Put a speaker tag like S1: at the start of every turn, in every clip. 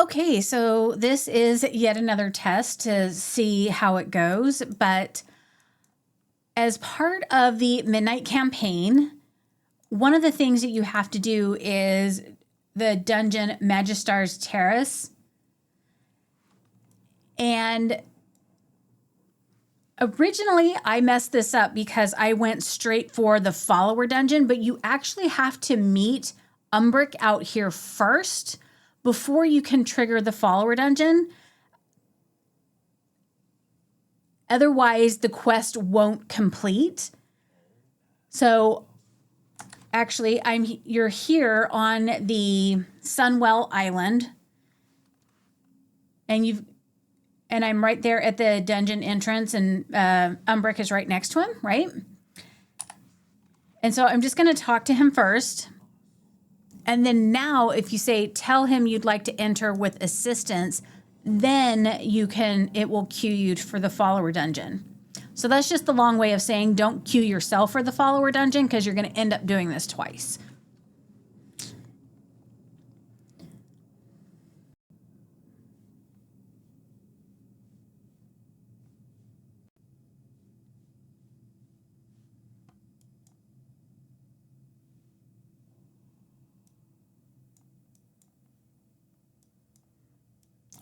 S1: Okay, so this is yet another test to see how it goes, but as part of the Midnight campaign, one of the things that you have to do is the dungeon Magisters Terrace. And originally I messed this up because I went straight for the follower dungeon, but you actually have to meet Umbric out here first before you can trigger the follower dungeon. Otherwise, the quest won't complete. So actually, you're here on the Sunwell Island, and I'm right there at the dungeon entrance, and Umbric is right next to him, right? And so I'm just going to talk to him first. And then now, if you say, tell him you'd like to enter with assistance, then it will queue you for the follower dungeon. So that's just the long way of saying don't queue yourself for the follower dungeon, because you're going to end up doing this twice.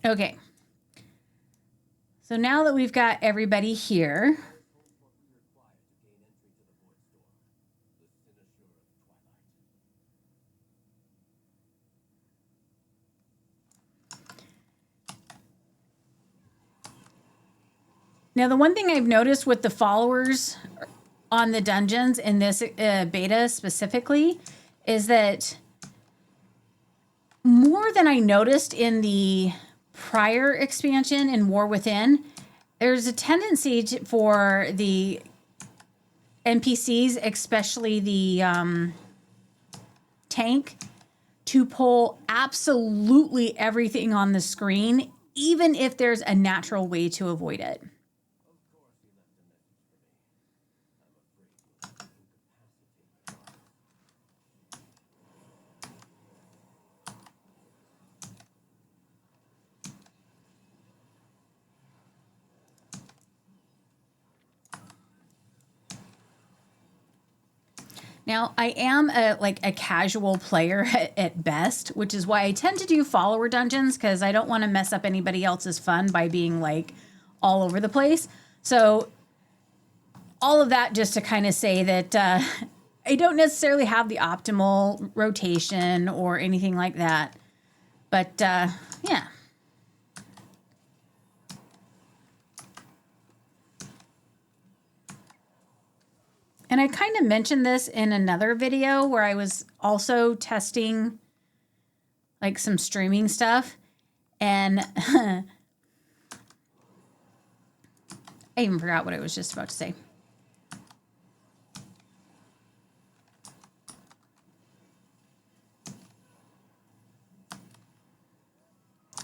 S1: Okay. So now that we've got everybody here, now the one thing I've noticed with the followers on the dungeons in this beta specifically is that more than I noticed in the prior expansion in War Within, there's a tendency for the NPCs, especially the tank, to pull absolutely everything on the screen, even if there's a natural way to avoid it. Now, I am a casual player at best, which is why I tend to do follower dungeons, because I don't want to mess up anybody else's fun by being like all over the place. So all of that just to kind of say that I don't necessarily have the optimal rotation or anything like that. But yeah. And I kind of mentioned this in another video where I was also testing like some streaming stuff. And I even forgot what I was just about to say.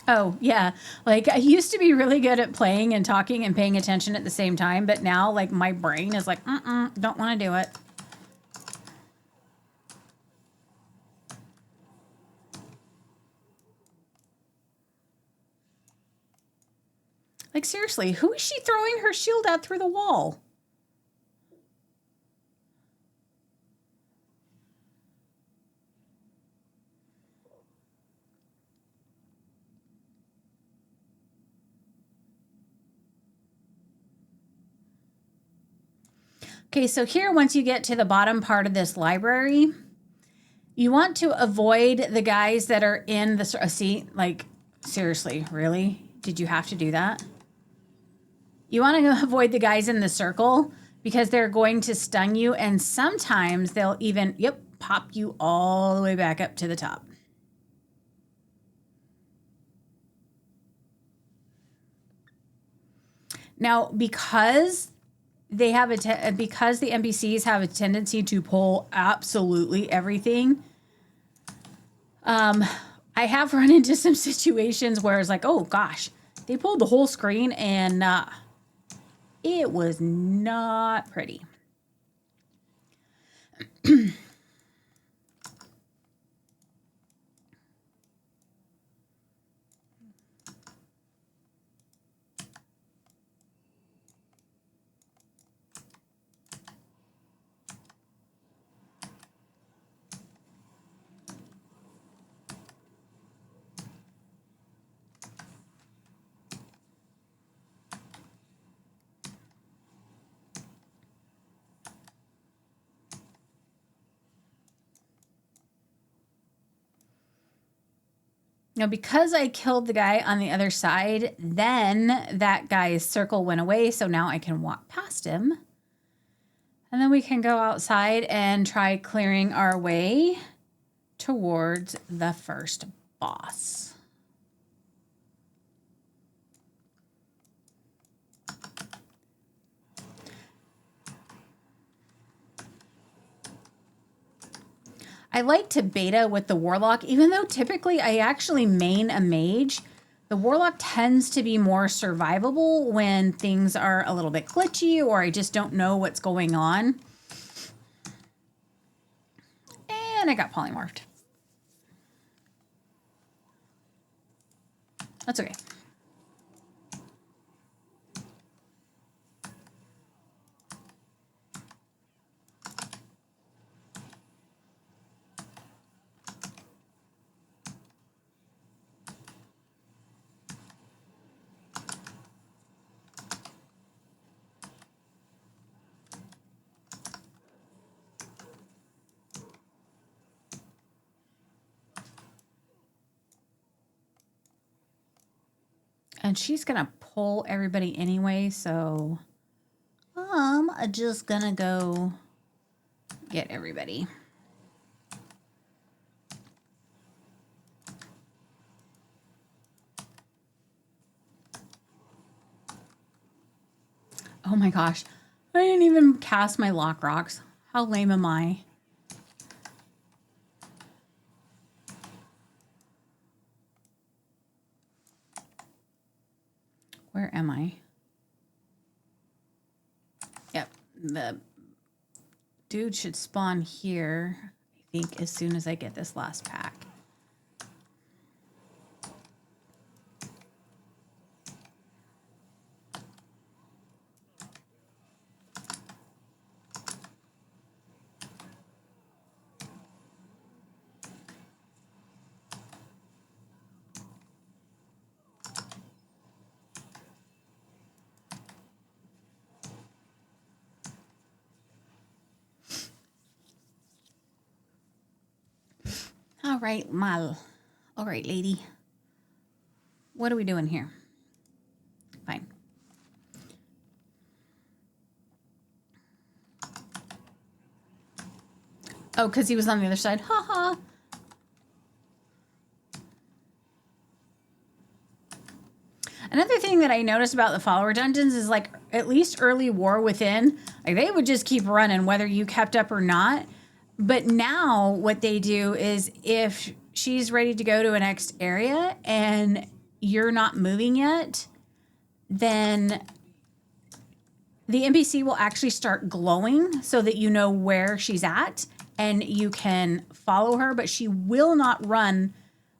S1: Oh, yeah. Like I used to be really good at playing and talking and paying attention at the same time. But now like my brain is like, don't want to do it. Like seriously, who is she throwing her shield at through the wall? Okay, so here, once you get to the bottom part of this library, you want to avoid the guys that are in the seat. Like, seriously, really? Did you have to do that? You want to avoid the guys in the circle because they're going to stun you, and sometimes they'll even, pop you all the way back up to the top. Now, because the NPCs have a tendency to pull absolutely everything, I have run into some situations where it's like, oh gosh, they pulled the whole screen, and it was not pretty. Now, because I killed the guy on the other side, then that guy's circle went away. So now I can walk past him. And then we can go outside and try clearing our way towards the first boss. I like to beta with the Warlock, even though typically I actually main a mage. The Warlock tends to be more survivable when things are a little bit glitchy or I just don't know what's going on. And I got polymorphed. That's okay. And she's going to pull everybody anyway, so I'm just going to go get everybody. Oh my gosh. I didn't even cast my lock rocks. How lame am I? Where am I? Yep. The dude should spawn here, I think, as soon as I get this last pack. All right, Mal. All right, lady. What are we doing here? Fine. Oh, because he was on the other side. Ha ha. Another thing that I noticed about the follower dungeons is like at least early War Within, like they would just keep running whether you kept up or not. But now what they do is if she's ready to go to a next area and you're not moving yet, then the NPC will actually start glowing so that you know where she's at and you can follow her, but she will not run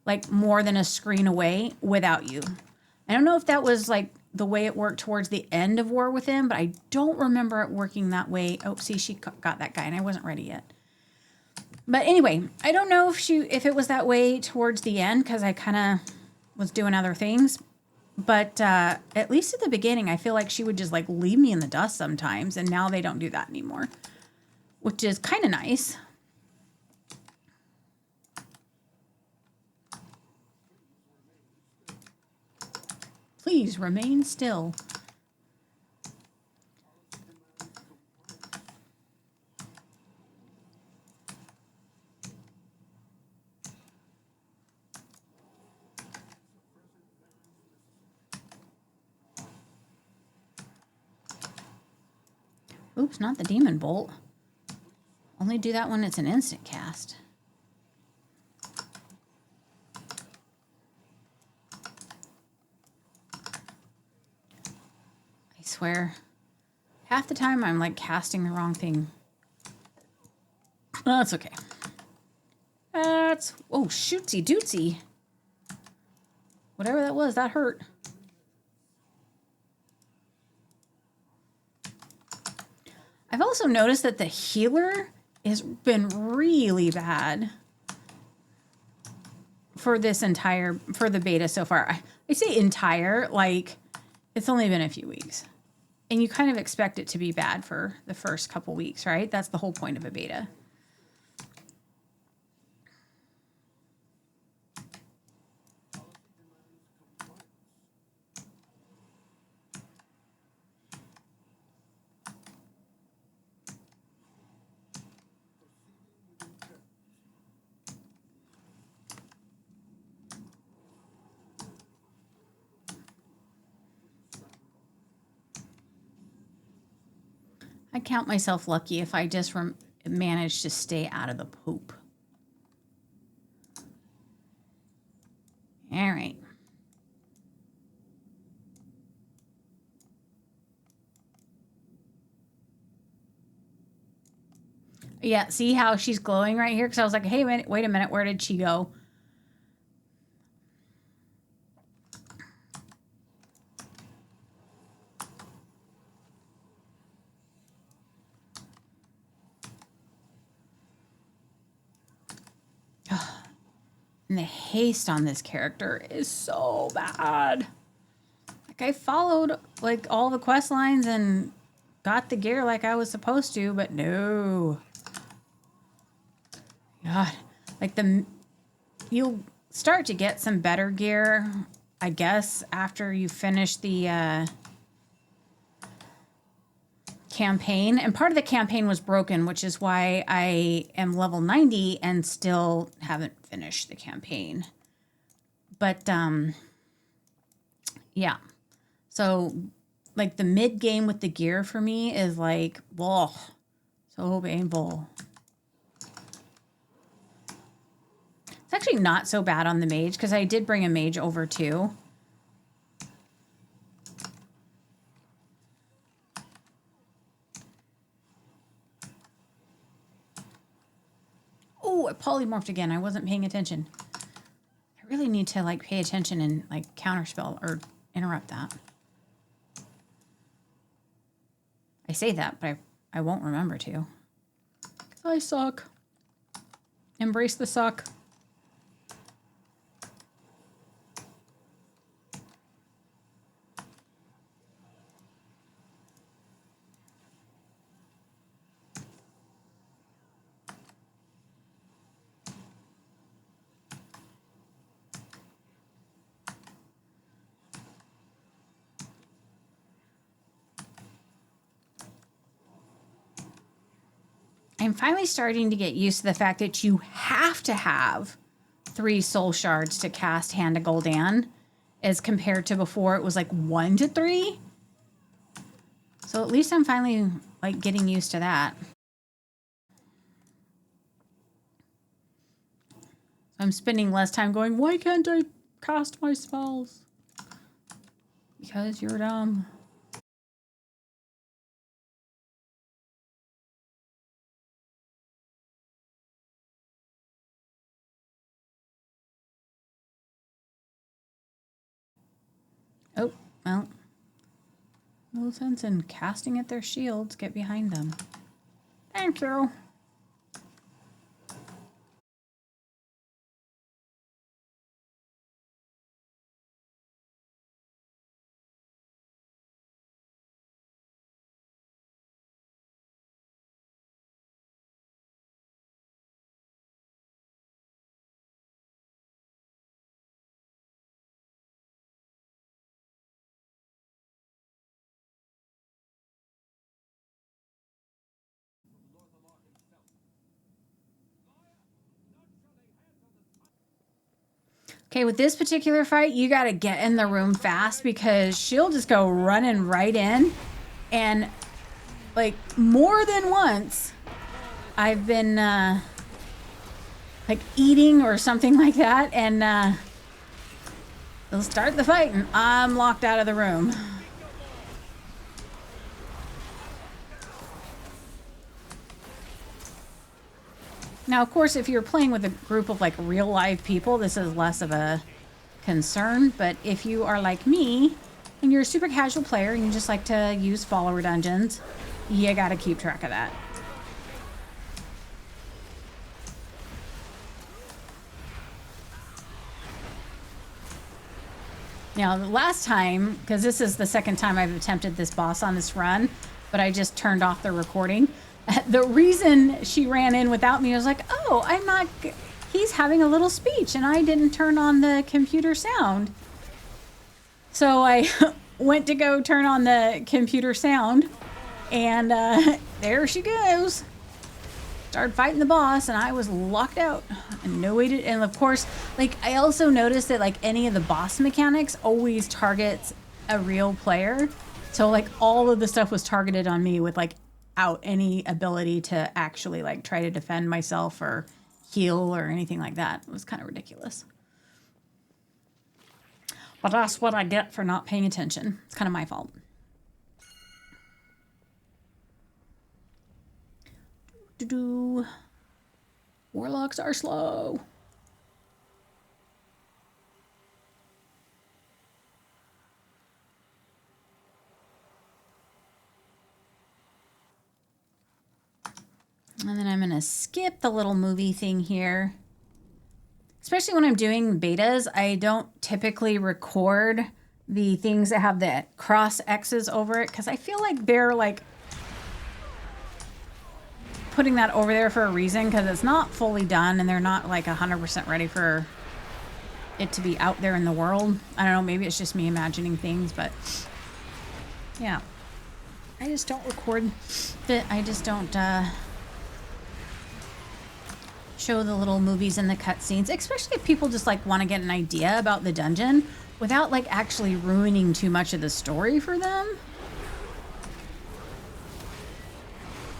S1: like more than a screen away without you. I don't know if that was like the way it worked towards the end of War Within, but I don't remember it working that way. Oh, see, she got that guy and I wasn't ready yet. But anyway, I don't know if it was that way towards the end because I kind of was doing other things. But at least at the beginning, I feel like she would just like leave me in the dust sometimes. And now they don't do that anymore, which is kind of nice. Please remain still. Oops, not the demon bolt. Only do that when it's an instant cast. I swear, half the time I'm like casting the wrong thing. Oh, that's okay. That's, oh, shootsy dootsy. Whatever that was, that hurt. I've also noticed that the healer has been really bad for this entire, for the beta so far. I say entire, like it's only been a few weeks. And you kind of expect it to be bad for the first couple weeks, right? That's the whole point of a beta. I count myself lucky if I just manage to stay out of the poop. All right. Yeah, see how she's glowing right here? Because I was like, hey, wait a minute, where did she go? And the haste on this character is so bad. Like, I followed, like, all the quest lines and got the gear like I was supposed to, but no. God. Like, you'll start to get some better gear, I guess, after you finish the campaign. And part of the campaign was broken, which is why I am level 90 and still haven't finished the campaign. But yeah, so like the mid game with the gear for me is like, whoa, so painful. It's actually not so bad on the mage because I did bring a mage over too. Oh, it polymorphed again. I wasn't paying attention. I really need to like pay attention and like counterspell or interrupt that. I say that, but I won't remember to. I suck. Embrace the suck. I'm finally starting to get used to the fact that you have to have 3 soul shards to cast Hand of Gul'dan, as compared to before it was like 1 to 3. So at least I'm finally like getting used to that. I'm spending less time going, why can't I cast my spells? Because you're dumb. Oh, well. No sense in casting at their shields. Get behind them. Thank you. Okay, with this particular fight, you got to get in the room fast because she'll just go running right in. And, like, more than once, I've been, like, eating or something like that. And they'll start the fight and I'm locked out of the room. Now, of course, if you're playing with a group of like real live people, this is less of a concern. But if you are like me and you're a super casual player and you just like to use follower dungeons, you got to keep track of that. Now, the last time, because this is the second time I've attempted this boss on this run, but I just turned off the recording. The reason she ran in without me, I was like, oh, I'm not, he's having a little speech and I didn't turn on the computer sound. So I went to go turn on the computer sound and there she goes. Started fighting the boss and I was locked out and no way to, and of course, like I also noticed that like any of the boss mechanics always targets a real player. So like all of the stuff was targeted on me with like without any ability to actually like try to defend myself or heal or anything like that. It was kind of ridiculous. But that's what I get for not paying attention. It's kind of my fault. Warlocks are slow. And then I'm going to skip the little movie thing here. Especially when I'm doing betas, I don't typically record the things that have the cross X's over it because I feel like they're like putting that over there for a reason because it's not fully done and they're not like 100% ready for it to be out there in the world. I don't know, maybe it's just me imagining things, but yeah. I just don't record it. I just don't show the little movies and the cutscenes, especially if people just like want to get an idea about the dungeon without like actually ruining too much of the story for them.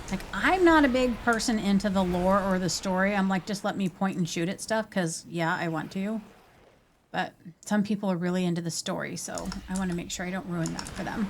S1: Like, I'm not a big person into the lore or the story. I'm like, just let me point and shoot at stuff because, yeah, I want to. But some people are really into the story, so I want to make sure I don't ruin that for them.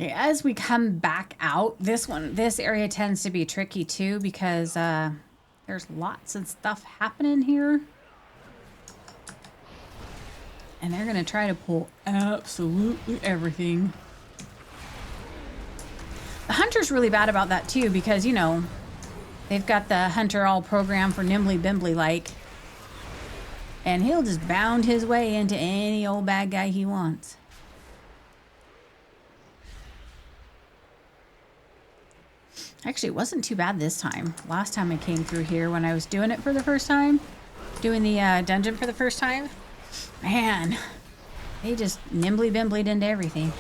S1: Okay, as we come back out, this area tends to be tricky too because there's lots of stuff happening here. And they're going to try to pull absolutely everything. The hunter's really bad about that too because, you know, they've got the hunter all programmed for nimbly bimbly like. And he'll just bound his way into any old bad guy he wants. Actually, it wasn't too bad this time. Last time I came through here when I was doing it for the first time, doing the dungeon for the first time, man, they just nimbly bimblied into everything.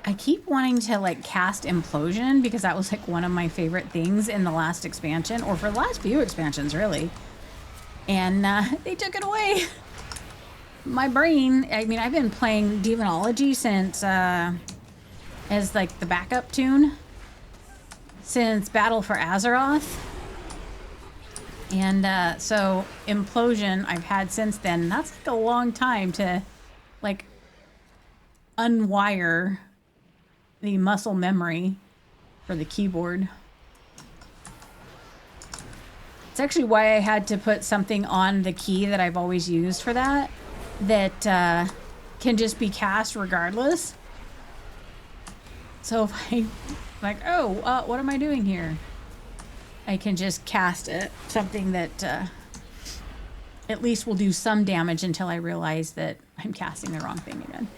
S1: I keep wanting to like cast Implosion because that was like one of my favorite things in the last expansion, or for the last few expansions really. And they took it away. My brain, I mean, I've been playing Demonology since, as like the backup tune, since Battle for Azeroth. And so Implosion I've had since then. That's like a long time to like unwire the muscle memory for the keyboard. It's actually why I had to put something on the key that I've always used for that, that can just be cast regardless. So if I like, oh, what am I doing here? I can just cast it, something that at least will do some damage until I realize that I'm casting the wrong thing again.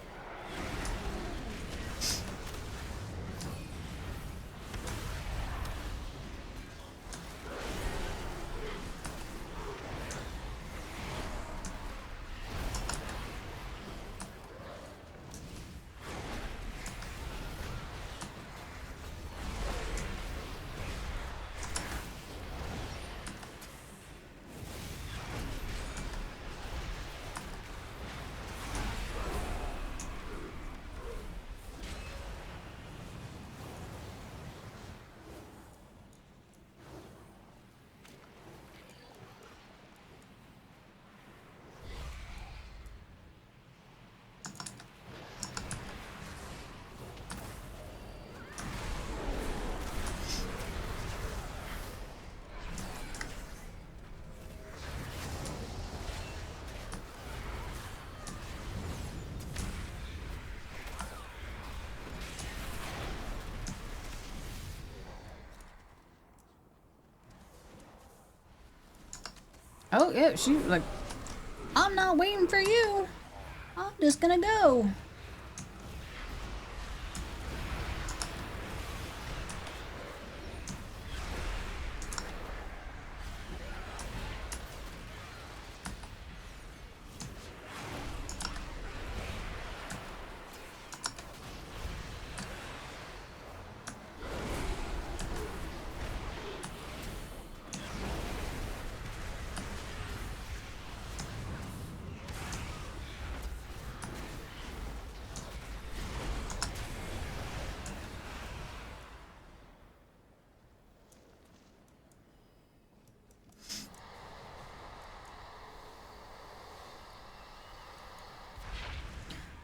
S1: Oh, yeah, she was like, I'm not waiting for you. I'm just gonna go.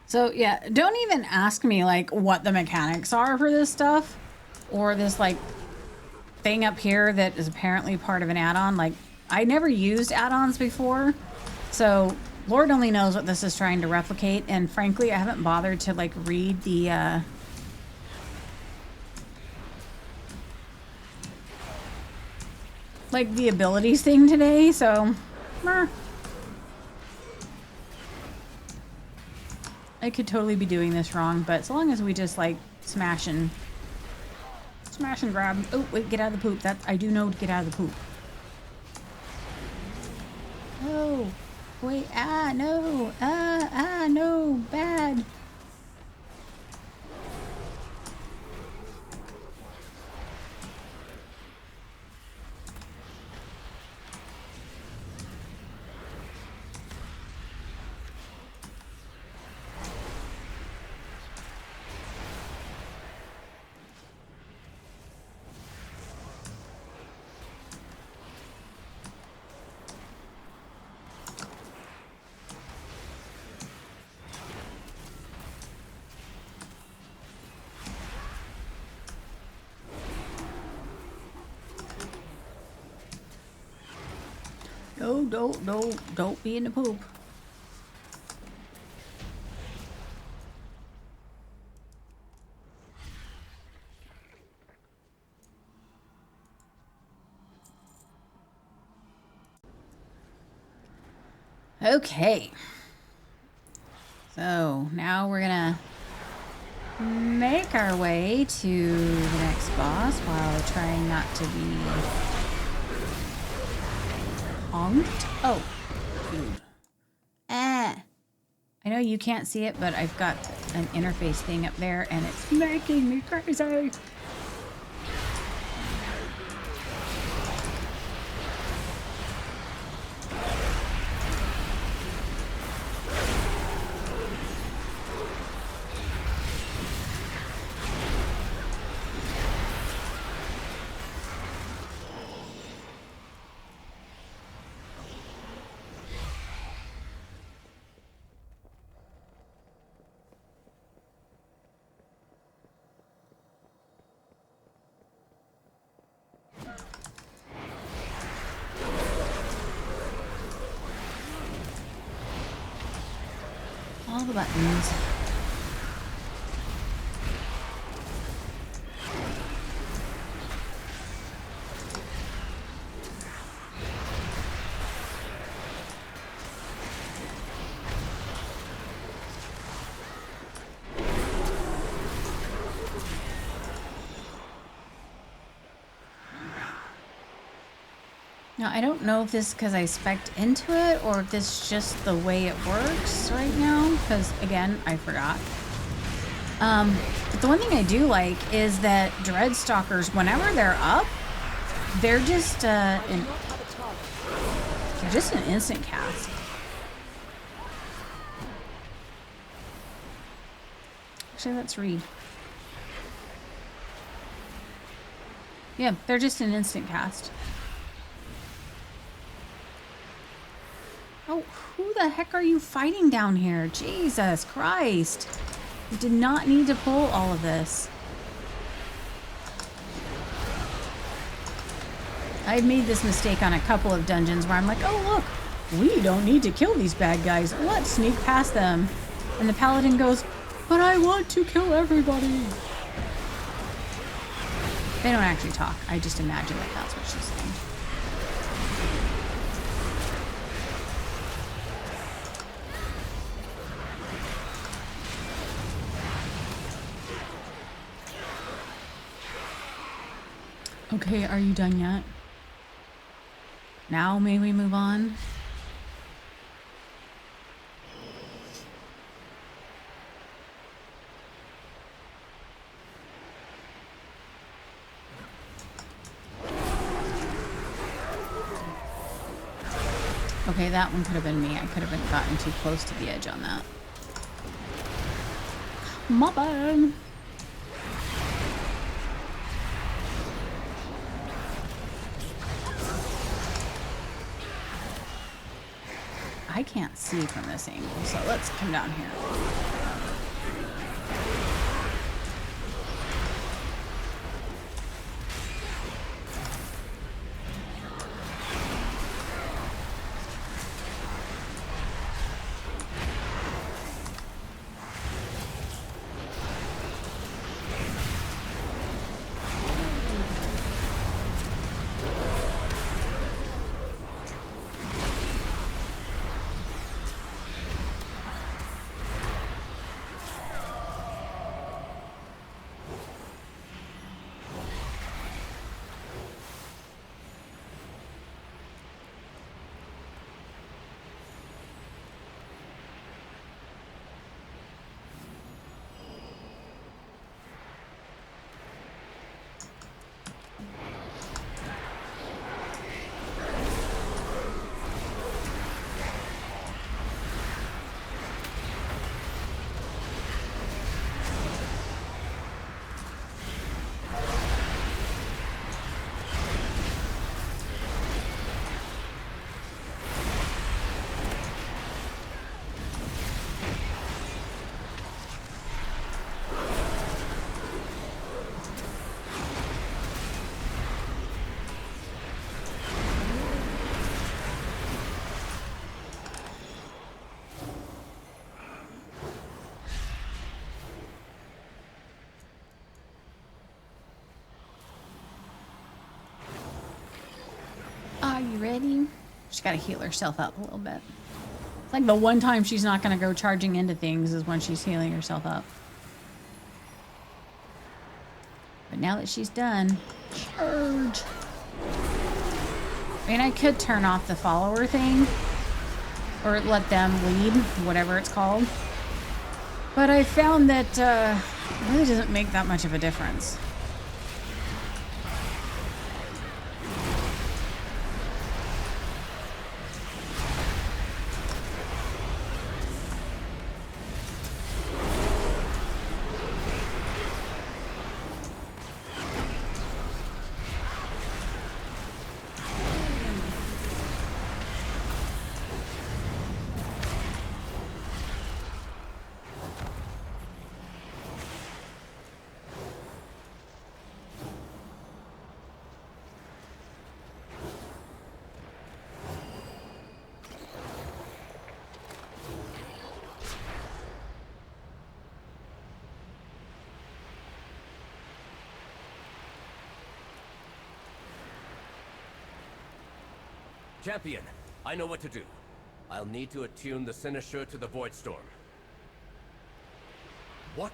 S1: So yeah, don't even ask me like what the mechanics are for this stuff or this like thing up here that is apparently part of an add-on. Like I never used add-ons before, so Lord only knows what this is trying to replicate, and frankly I haven't bothered to like read the like the abilities thing today, so I could totally be doing this wrong, but so long as we just like smash and grab. Oh wait, get out of the poop. That I do know to get out of the poop. Oh wait, no, no, bad. No, don't be in the poop. Okay. So now we're gonna make our way to the next boss while trying not to be honked. Oh, dude. I know you can't see it, but I've got an interface thing up there and it's making me crazy. All the buttons. Now, I don't know if this is because I spec'd into it or if this is just the way it works right now, because, again, I forgot. But the one thing I do like is that Dreadstalkers, whenever they're up, they're just, they're just an instant cast. Actually, let's read. Yeah, they're just an instant cast. Oh, who the heck are you fighting down here? Jesus Christ. You did not need to pull all of this. I've made this mistake on a couple of dungeons where I'm like, oh look, we don't need to kill these bad guys. Let's sneak past them. And the paladin goes, but I want to kill everybody. They don't actually talk. I just imagine that that's what she's saying. Okay, are you done yet? Now may we move on? Okay, that one could have been me. I could have gotten too close to the edge on that. My bad. I can't see from this angle, so let's come down here. Are you ready? She's got to heal herself up a little bit. It's like the one time she's not going to go charging into things is when she's healing herself up. But now that she's done, charge. I mean, I could turn off the follower thing or let them lead, whatever it's called. But I found that it really doesn't make that much of a difference.
S2: Champion, I know what to do. I'll need to attune the Sinister to the Void Storm. What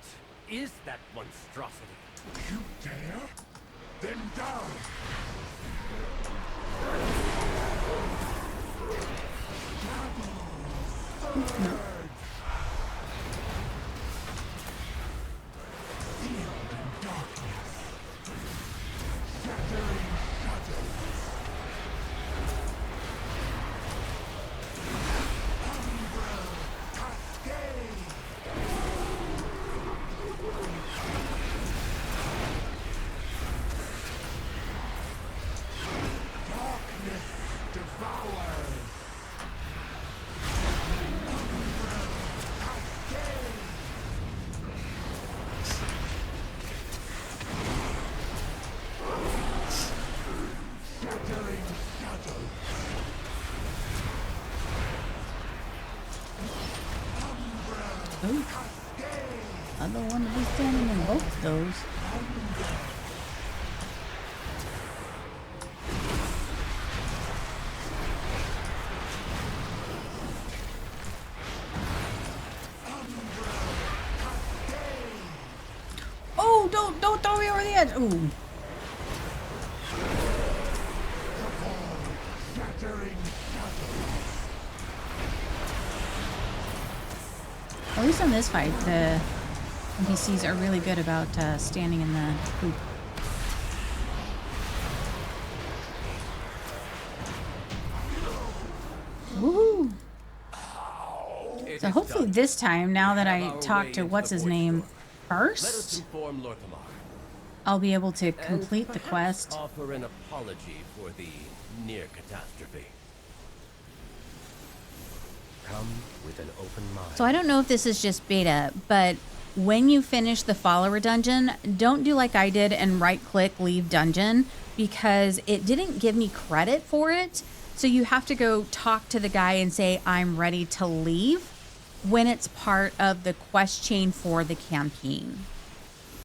S2: is that monstrosity?
S3: You dare? Then die!
S1: I don't want to be standing in both of those. Oh, don't throw me over the edge. Ooh. At least on this fight, the NPCs are really good about standing in the poop. Woohoo! So hopefully this time, now that I talk to what's his name first,
S2: inform Lorthamar.
S1: I'll be able to complete the quest.
S2: Offer an apology for the near catastrophe. Come with an open mind.
S1: So I don't know if this is just beta, but when you finish the follower dungeon, don't do like I did and right-click leave dungeon, because it didn't give me credit for it. So you have to go talk to the guy and say, I'm ready to leave, when it's part of the quest chain for the campaign.